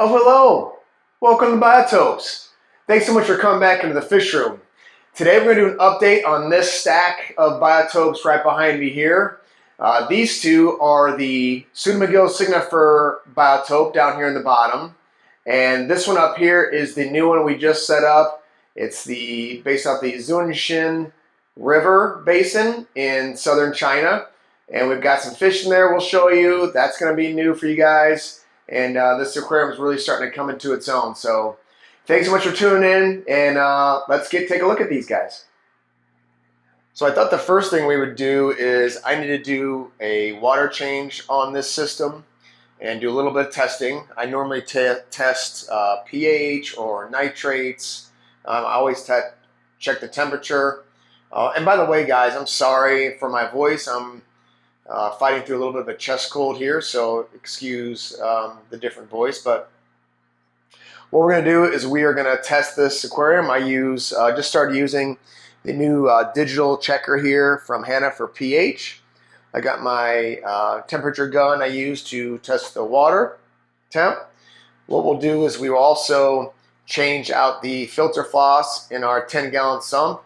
Oh, hello. Welcome to Biotopes. Thanks so much for coming back into the fish room. Today we're going to do an update on this stack of biotopes right behind me here. These two are the Pseudomugil Signifer biotope down here in the bottom. And this one up here is the new one we just set up. It's based off the Xun Jiang River basin in southern China. And we've got some fish in there we'll show you. That's going to be new for you guys. And this aquarium is really starting to come into its own. So thanks so much for tuning in, and let's take a look at these guys. So I thought the first thing we would do is I need to do a water change on this system and do a little bit of testing. I normally test pH or nitrates. I always check the temperature. And by the way, guys, I'm sorry for my voice. I'm fighting through a little bit of a chest cold here, so excuse the different voice. But what we're going to do is we are going to test this aquarium. I just started using the new digital checker here from Hannah for pH. I got my temperature gun I use to test the water temp. What we'll do is we will also change out the filter floss in our 10-gallon sump.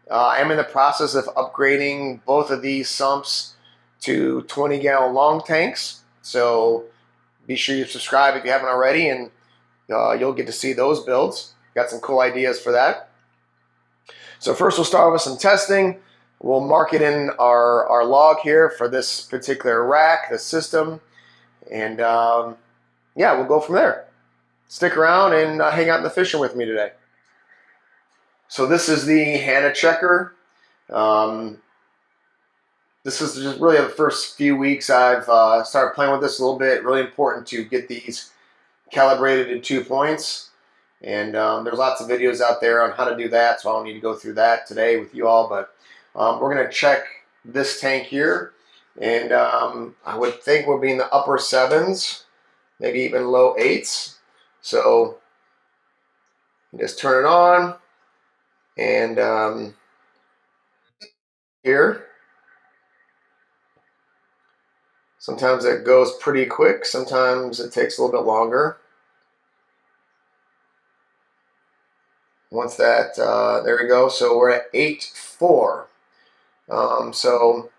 I am in the process of upgrading both of these sumps to 20-gallon long tanks, so be sure you subscribe if you haven't already, and you'll get to see those builds. Got some cool ideas for that. So first we'll start with some testing. We'll mark it in our log here for this particular rack, the system, and yeah, we'll go from there. Stick around and hang out in the fishing with me today. So this is the Hannah checker. This is just really the first few weeks I've started playing with this a little bit. Really important to get these calibrated in 2 points. And there's lots of videos out there on how to do that, so I don't need to go through that today with you all. But we're going to check this tank here. And I would think we'll be in the upper 7s, maybe even low 8s. So just turn it on. And here. Sometimes it goes pretty quick, sometimes it takes a little bit longer. Once that, there we go, so we're at 8.4. So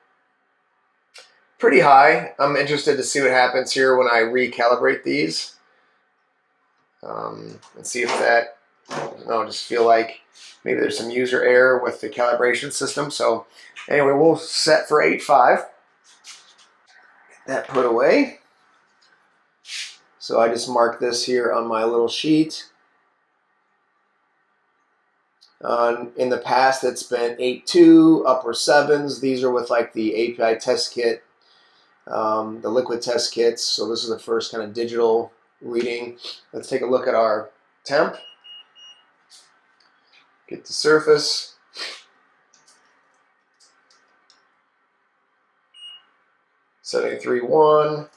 pretty high. I'm interested to see what happens here when I recalibrate these. And see if that, I just feel like maybe there's some user error with the calibration system. So anyway, we'll set for 8.5. That put away. So I just marked this here on my little sheet. In the past it's been 8.2, upper 7s. These are with like the API test kit, the liquid test kits. So this is the first kind of digital reading. Let's take a look at our temp. Get the surface. Setting 3.1.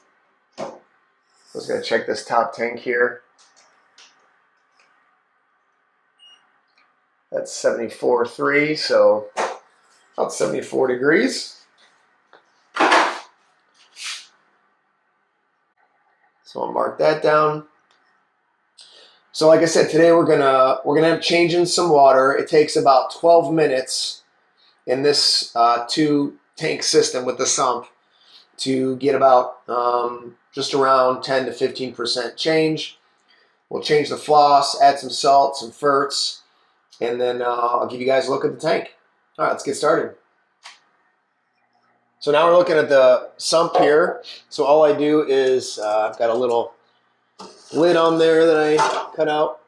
I was going to check this top tank here. That's 74.3, so about 74 degrees. So I'll mark that down. So like I said, today we're gonna have change in some water. It takes about 12 minutes in this 2-tank system with the sump to get about just around 10 to 15% change. We'll change the floss, add some salt, some ferts, and then I'll give you guys a look at the tank. All right, let's get started. So now we're looking at the sump here. So all I do is I've got a little lid on there that I cut out.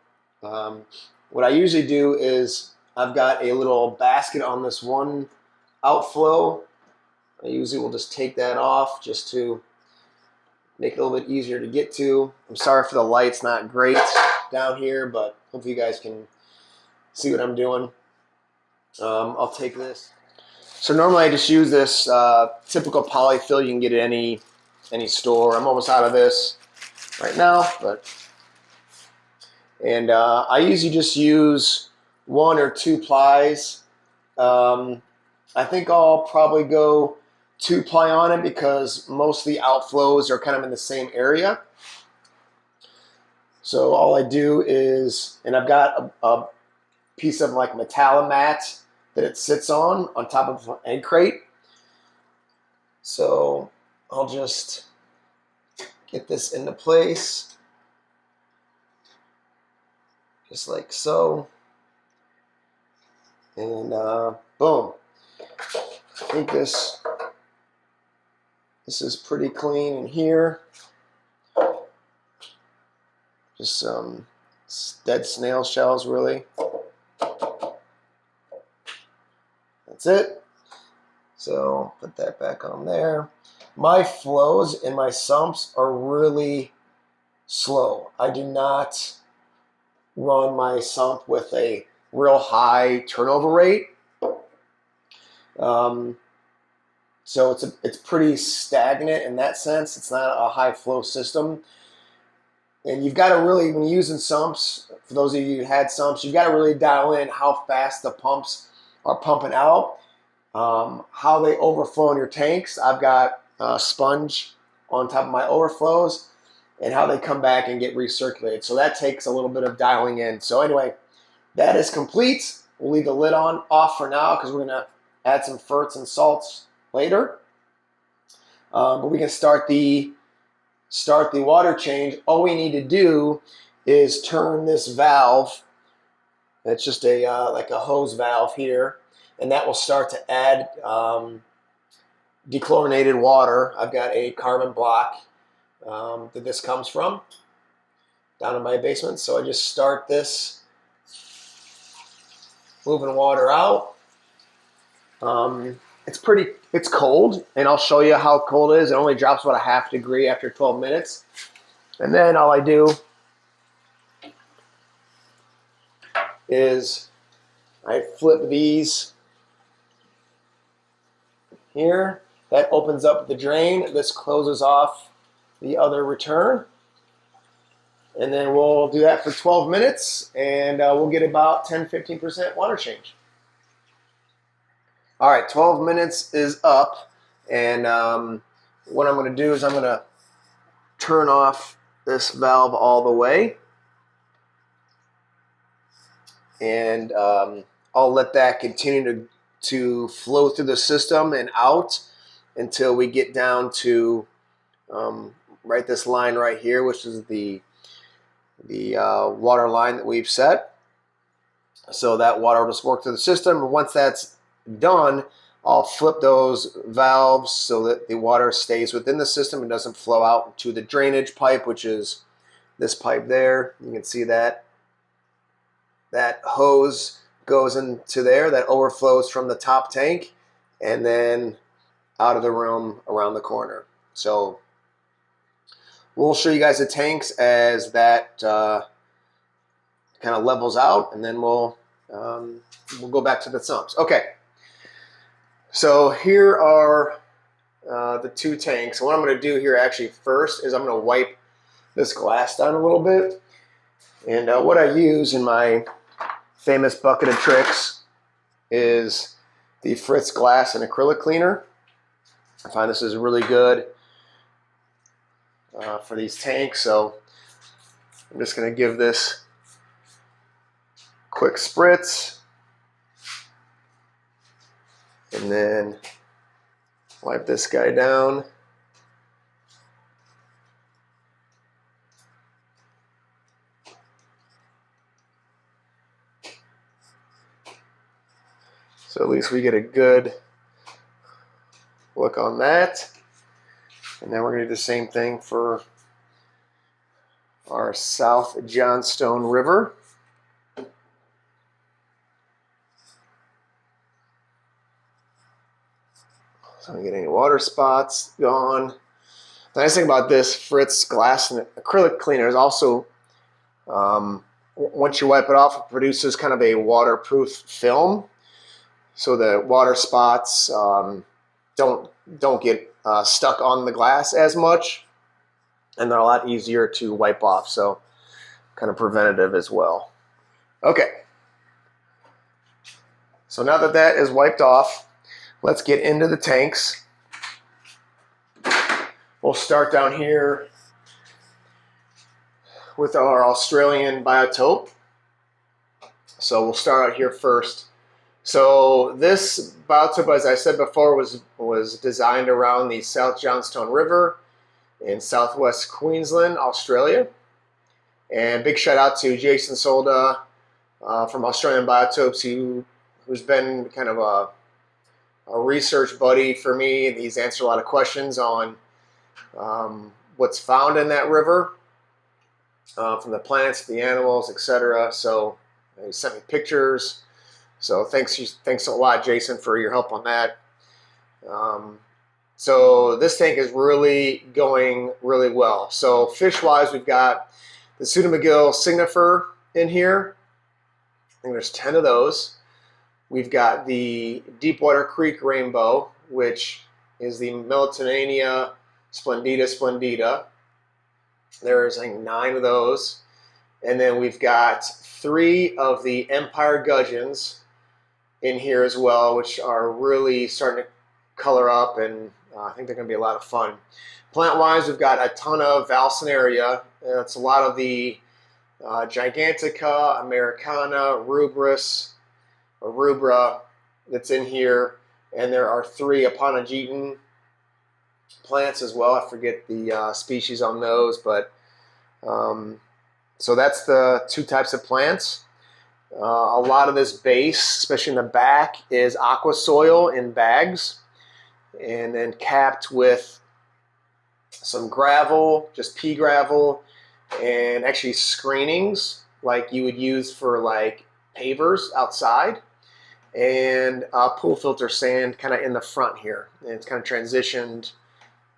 What I usually do is I've got a little basket on this one outflow. I usually will just take that off just to make it a little bit easier to get to. I'm sorry for the light's not great down here, but hopefully you guys can see what I'm doing. I'll take this. So normally I just use this typical polyfill you can get at any store. I'm almost out of this right now, and I usually just use 1 or 2 plies. I think I'll probably go 2-ply on it because most of the outflows are kind of in the same area. So all I do is, and I've got a piece of like metalamat that it sits on top of an egg crate. So I'll just get this into place, just like so. And boom. I think this is pretty clean in here. Just some dead snail shells, really. That's it. So put that back on there. My flows in my sumps are really slow. I do not run my sump with a real high turnover rate. So it's pretty stagnant in that sense. It's not a high flow system. And you've got to really, when you're using sumps, for those of you who had sumps, you've got to really dial in how fast the pumps are pumping out, how they overflow in your tanks. I've got a sponge on top of my overflows, and how they come back and get recirculated. So that takes a little bit of dialing in. So anyway, that is complete. We'll leave the lid off for now because we're going to add some ferts and salts later. But we can start the water change. All we need to do is turn this valve. It's just a like a hose valve here, and that will start to add dechlorinated water. I've got a carbon block that this comes from down in my basement. So I just start this, moving water out. It's cold, and I'll show you how cold it is. It only drops about a half degree after 12 minutes. And then all I do is I flip these here. That opens up the drain. This closes off the other return. And then we'll do that for 12 minutes, and we'll get about 10-15% water change. All right, 12 minutes is up, and what I'm going to do is I'm going to turn off this valve all the way, and I'll let that continue to flow through the system and out until we get down to right this line right here, which is the water line that we've set. So that water will just work through the system, and once that's done, I'll flip those valves so that the water stays within the system and doesn't flow out into the drainage pipe, which is this pipe there. You can see that hose goes into there, that overflows from the top tank and then out of the room around the corner. So we'll show you guys the tanks as that kind of levels out, and then we'll go back to the sumps. Okay. So here are the two tanks. What I'm going to do here actually first is I'm going to wipe this glass down a little bit. And what I use in my famous bucket of tricks is the Fritz glass and acrylic cleaner. I find this is really good for these tanks. So I'm just going to give this quick spritz. And then wipe this guy down. So at least we get a good look on that. And then we're going to do the same thing for our South Johnstone River. So I don't get any water spots gone. The nice thing about this Fritz glass and acrylic cleaner is also, once you wipe it off, it produces kind of a waterproof film, so the water spots don't get stuck on the glass as much, and they're a lot easier to wipe off. So kind of preventative as well. Okay. So now that that is wiped off, let's get into the tanks. We'll start down here with our Australian biotope. So we'll start out here first. So this biotope, as I said before, was designed around the South Johnstone River in southwest Queensland, Australia. And big shout out to Jason Solda from Australian Biotopes, who's been kind of a research buddy for me. He's answered a lot of questions on what's found in that river, from the plants, the animals, etc. So he sent me pictures. So thanks a lot, Jason, for your help on that. So this tank is really going really well. So fish-wise, we've got the Pseudomugil Signifer in here. I think there's 10 of those. We've got the Deepwater Creek Rainbow, which is the Miltonania splendida. There's, I think, 9 of those. And then we've got 3 of the Empire Gudgeons in here as well, which are really starting to color up, and I think they're going to be a lot of fun. Plant-wise, we've got a ton of Valsinaria. That's a lot of the Gigantica, Americana, Rubra that's in here, and there are 3 Aponogeton plants as well. I forget the species on those, but so that's the 2 types of plants. A lot of this base, especially in the back, is aqua soil in bags, and then capped with some gravel, just pea gravel, and actually screenings like you would use for like pavers outside, and pool filter sand kind of in the front here, and it's kind of transitioned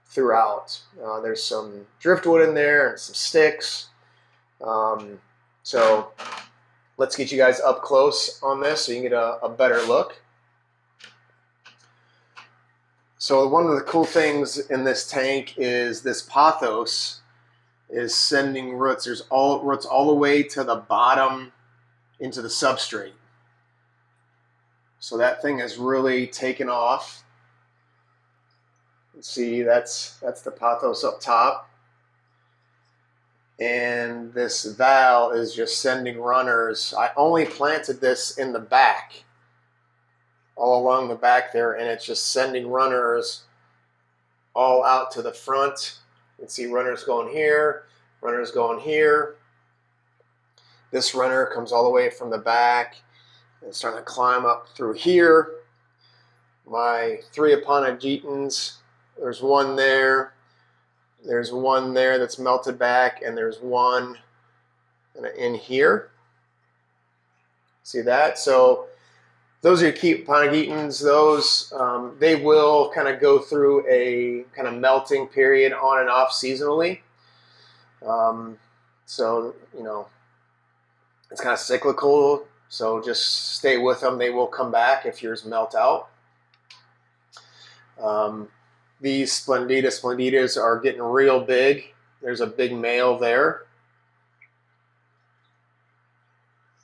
throughout. There's some driftwood in there and some sticks. So let's get you guys up close on this so you can get a better look. So one of the cool things in this tank is this pothos is sending roots. There's roots all the way to the bottom into the substrate. So that thing has really taken off. See, that's the pothos up top. And this val is just sending runners. I only planted this in the back, all along the back there, and it's just sending runners all out to the front. You can see runners going here, runners going here. This runner comes all the way from the back and starting to climb up through here. My 3 Aponogetons, there's one there. There's one there that's melted back, and there's one in here. See that? So those are your key Aponogetons. Those, they will kind of go through a kind of melting period on and off seasonally. So, you know, it's kind of cyclical. So just stay with them. They will come back if yours melt out. These splendidas are getting real big. There's a big male there.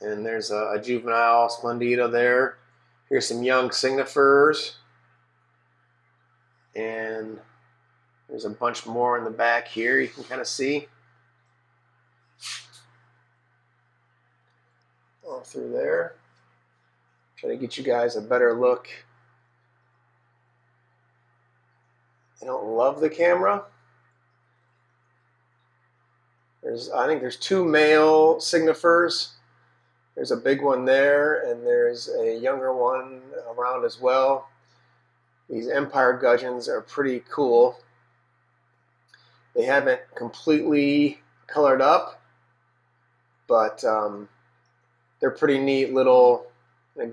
And there's a juvenile splendida there. Here's some young signifers. And there's a bunch more in the back here you can kind of see. All through there. Try to get you guys a better look. I don't love the camera. I think there's 2 male signifers. There's a big one there, and there's a younger one around as well. These Empire Gudgeons are pretty cool. They haven't completely colored up, but they're pretty neat little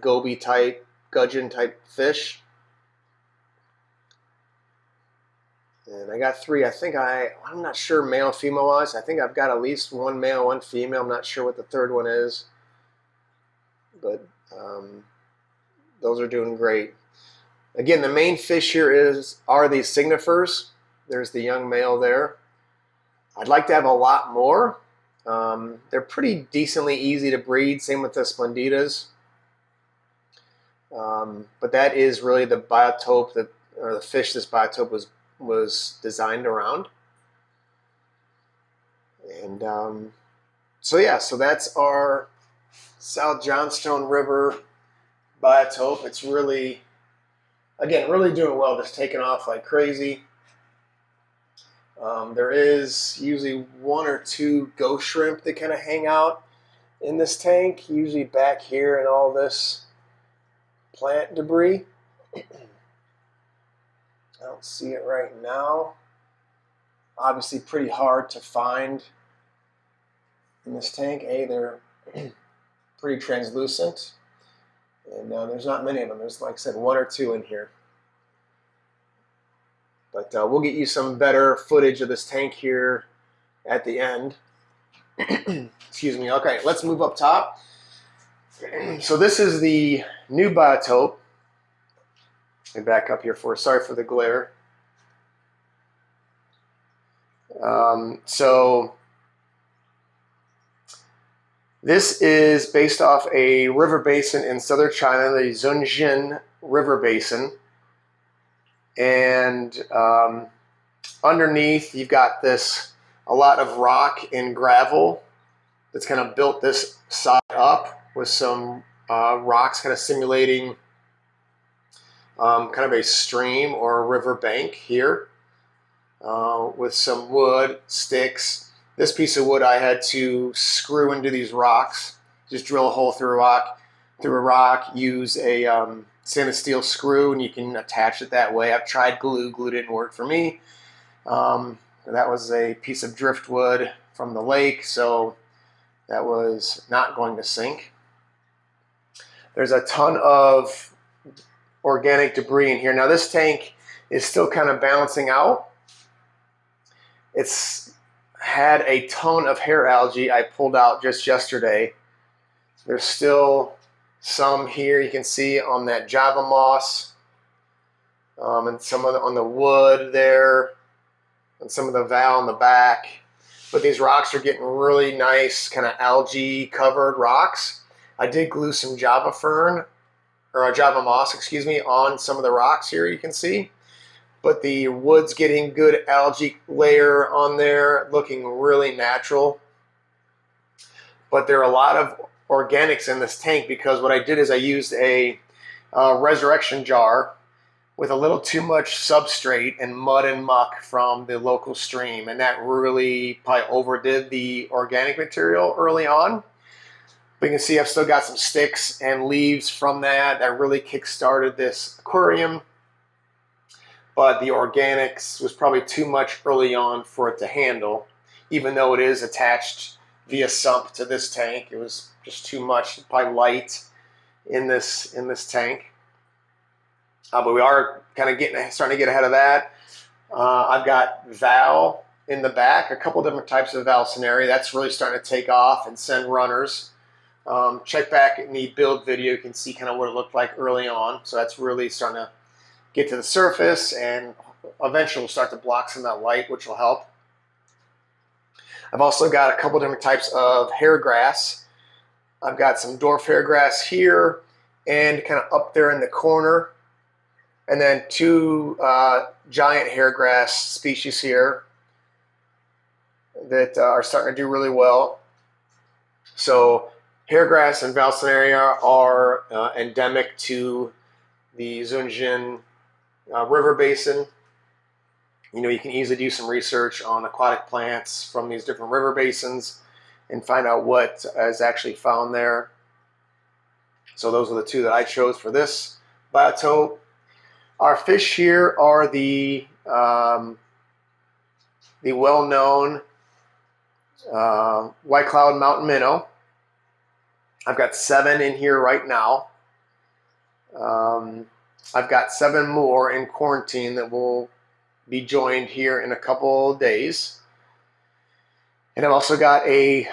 goby type, gudgeon type fish. And I got 3. I think I'm not sure male, female wise. I think I've got at least 1 male, 1 female. I'm not sure what the 3rd one is. But those are doing great. Again, the main fish here are these signifers. There's the young male there. I'd like to have a lot more. They're pretty decently easy to breed. Same with the splendidas. But that is really the biotope or the fish this biotope was designed around. And So yeah, so that's our South Johnstone River biotope. It's really, again, really doing well, just taking off like crazy. There is usually one or two ghost shrimp that kind of hang out in this tank, usually back here in all this plant debris. I don't see it right now. Obviously pretty hard to find in this tank. They're pretty translucent, and there's not many of them. There's, like I said, one or two in here. But we'll get you some better footage of this tank here at the end. Excuse me. Okay, let's move up top. So this is the new biotope. Let me back up here sorry for the glare. So this is based off a river basin in southern China, the Xun Jiang River basin. And underneath, you've got a lot of rock and gravel that's kind of built this side up with some rocks kind of simulating kind of a stream or a river bank here with some wood, sticks. This piece of wood I had to screw into these rocks, just drill a hole through a rock, use a stainless steel screw, and you can attach it that way. I've tried glue didn't work for me. That was a piece of driftwood from the lake, so that was not going to sink. There's a ton of organic debris in here. Now this tank is still kind of balancing out. It's had a ton of hair algae I pulled out just yesterday. There's still some here you can see on that Java moss, and some on the wood there, and some of the val in the back. But these rocks are getting really nice, kind of algae covered rocks. I did glue some Java fern, or Java moss, excuse me, on some of the rocks here you can see. But the wood's getting good algae layer on there, looking really natural. But there are a lot of organics in this tank because what I did is I used a resurrection jar with a little too much substrate and mud and muck from the local stream, and that really probably overdid the organic material early on. But you can see I've still got some sticks and leaves from that really kick-started this aquarium. But the organics was probably too much early on for it to handle, even though it is attached via sump to this tank. It was just too much, probably light in this tank. But we are kind of starting to get ahead of that. I've got val in the back, a couple different types of Valsinaria. That's really starting to take off and send runners. Check back in the build video, you can see kind of what it looked like early on. So that's really starting to get to the surface, and eventually we'll start to block some of that light, which will help. I've also got a couple different types of hair grass. I've got some dwarf hair grass here and kind of up there in the corner, and then two giant hair grass species here that are starting to do really well. So hair grass and Valsinaria are endemic to the Xun Jiang River basin. You know, you can easily do some research on aquatic plants from these different river basins and find out what is actually found there. So those are the two that I chose for this biotope. Our fish here are the well-known White Cloud Mountain Minnow. I've got 7 in here right now. I've got 7 more in quarantine that will be joined here in a couple of days. And I've also got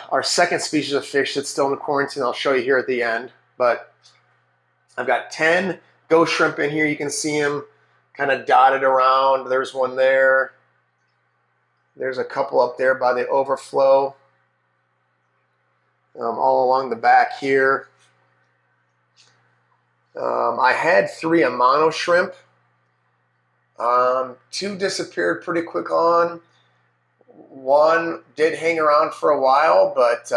our second species of fish that's still in quarantine. I'll show you here at the end. But I've got 10 ghost shrimp in here. You can see them kind of dotted around. There's one there. There's a couple up there by the overflow. All along the back here. I had 3 Amano shrimp. 2 disappeared pretty quick on. one did hang around for a while, but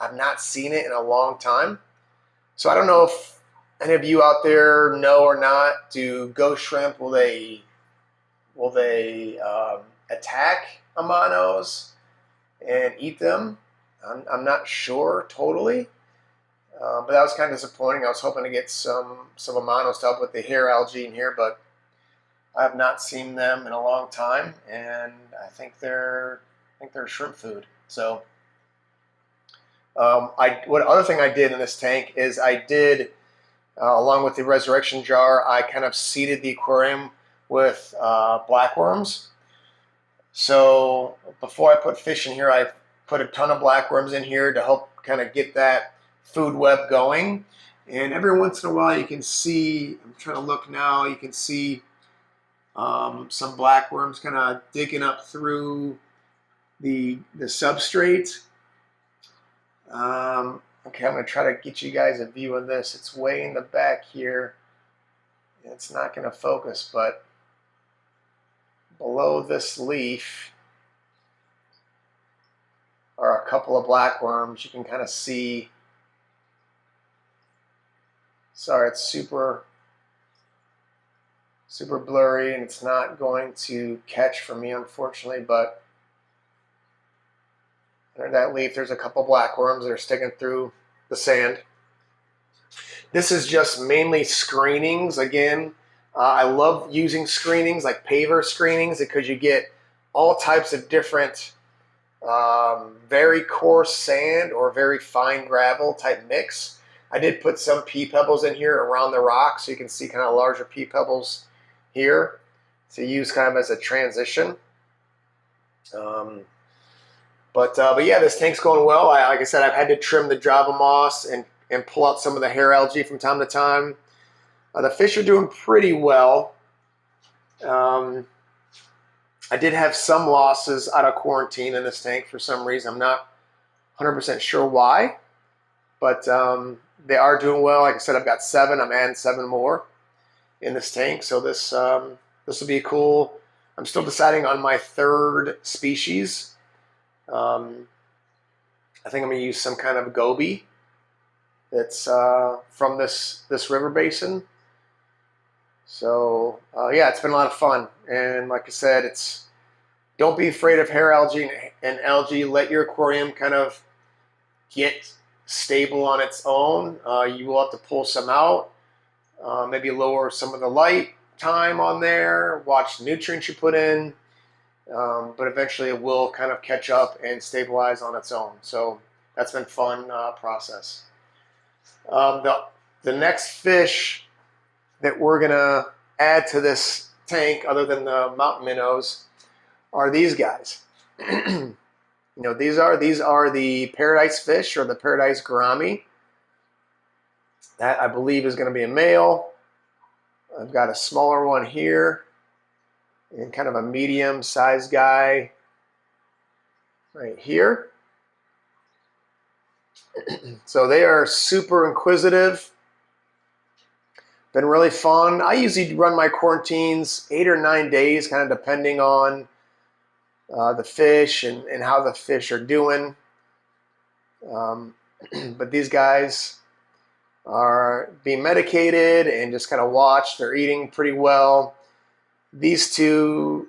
I've not seen it in a long time. So I don't know if any of you out there know or not. Do ghost shrimp, will they attack amanos and eat them? I'm not sure totally, but that was kind of disappointing. I was hoping to get some amanos to help with the hair algae in here, but I have not seen them in a long time, and I think they're shrimp food. So, what other thing I did in this tank is I did, along with the resurrection jar, I kind of seeded the aquarium with blackworms. So before I put fish in here, I put a ton of blackworms in here to help kind of get that food web going. And every once in a while, you can see, I'm trying to look now, you can see some blackworms kind of digging up through the substrate. Okay, I'm going to try to get you guys a view of this. It's way in the back here. It's not going to focus, but below this leaf are a couple of blackworms. You can kind of see. Sorry, it's super blurry and it's not going to catch for me, unfortunately, but under that leaf there's a couple blackworms that are sticking through the sand. This is just mainly screenings. Again, I love using screenings like paver screenings because you get all types of different very coarse sand or very fine gravel type mix. I did put some pea pebbles in here around the rock so you can see kind of larger pea pebbles here to use kind of as a transition. But yeah, this tank's going well. Like I said, I've had to trim the Java moss and pull out some of the hair algae from time to time. The fish are doing pretty well. I did have some losses out of quarantine in this tank for some reason. I'm not 100% sure why, but they are doing well. Like I said, I've got 7. I'm adding 7 more in this tank, so this will be cool. I'm still deciding on my 3rd species. I think I'm going to use some kind of goby that's from this river basin. So yeah, it's been a lot of fun, and like I said, don't be afraid of hair algae and algae. Let your aquarium kind of get stable on its own. You will have to pull some out, maybe lower some of the light time on there, watch the nutrients you put in, but eventually it will kind of catch up and stabilize on its own. So that's been a fun process. The next fish that we're gonna add to this tank, other than the mountain minnows, are these guys. You know, these are the paradise fish, or the paradise gourami. That I believe is going to be a male. I've got a smaller one here, and kind of a medium-sized guy right here. So they are super inquisitive. Been really fun. I usually run my quarantines 8 or 9 days, kind of depending on the fish and how the fish are doing. But these guys are being medicated and just kind of watched. They're eating pretty well. These two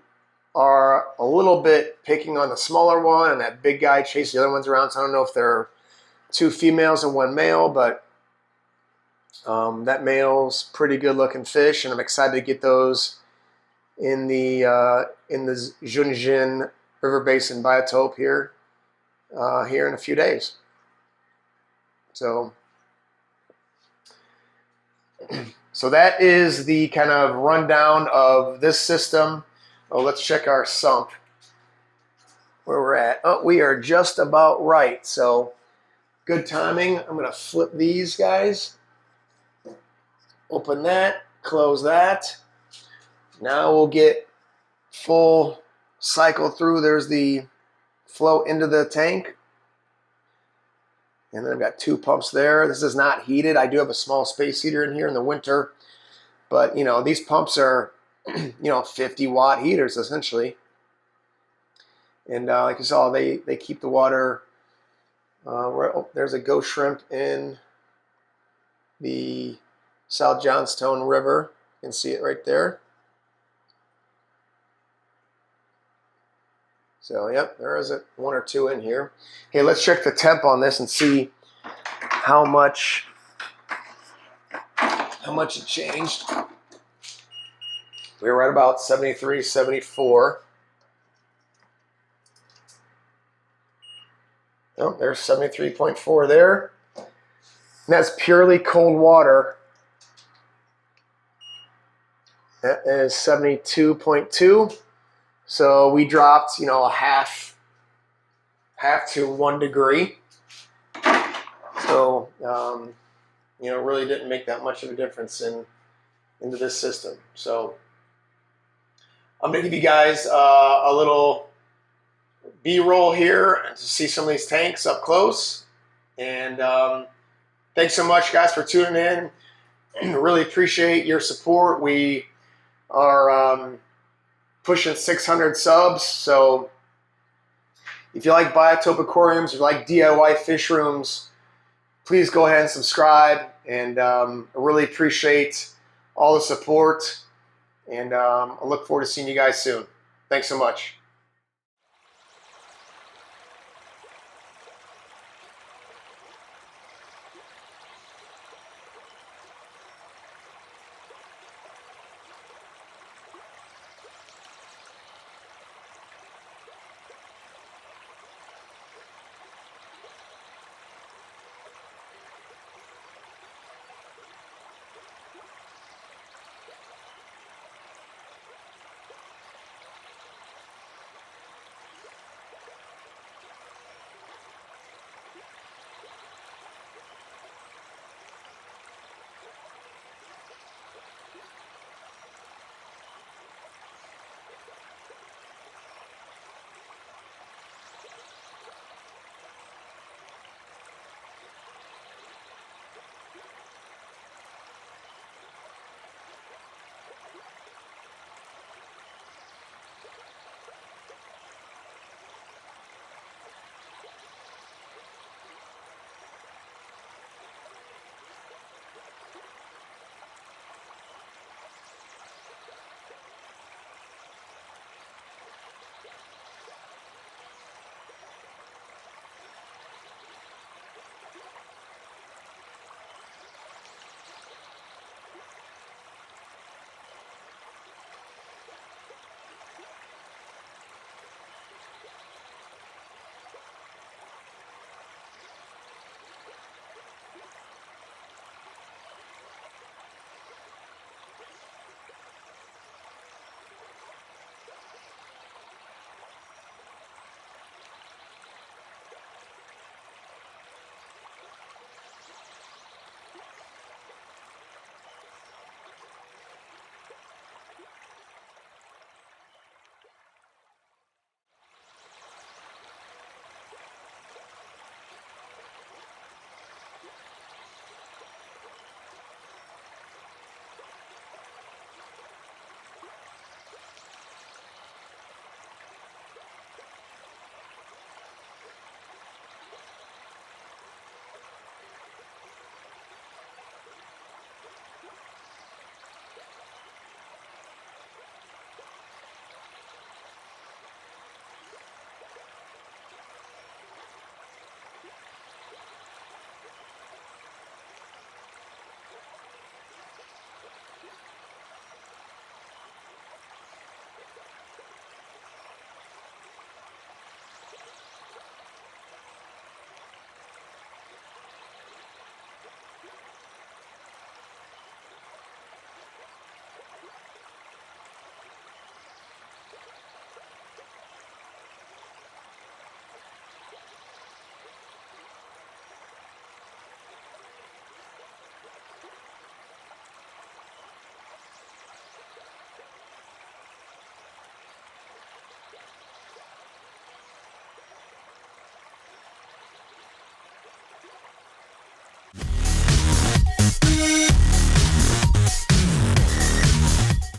are a little bit picking on the smaller one, and that big guy chased the other ones around. So I don't know if they're 2 females and 1 male, but that male's pretty good looking fish, and I'm excited to get those in the Xun Jiang River Basin Biotope here in a few days. So that is the kind of rundown of this system. Oh, let's check our sump, where we're at. Oh, we are just about right. So good timing. I'm going to flip these guys. Open that, close that. Now we'll get full cycle through. There's the flow into the tank. And then I've got 2 pumps there. This is not heated. I do have a small space heater in here in the winter. But, you know, these pumps are, 50-watt heaters essentially. And like you saw, they keep the water. There's a ghost shrimp in the South Johnstone River. You can see it right there. So, yep, there is one or two in here. Hey, let's check the temp on this and see how much it changed. We were at about 73, 74. Oh, there's 73.4 there. And that's purely cold water. That is 72.2. So we dropped, a half to 1 degree. So, really didn't make that much of a difference into this system. So I'm going to give you guys a little B-roll here to see some of these tanks up close. And thanks so much, guys, for tuning in. Really appreciate your support. We are pushing 600 subs. So if you like Biotope aquariums, if you like DIY fish rooms, please go ahead and subscribe. And I really appreciate all the support. And I look forward to seeing you guys soon. Thanks so much.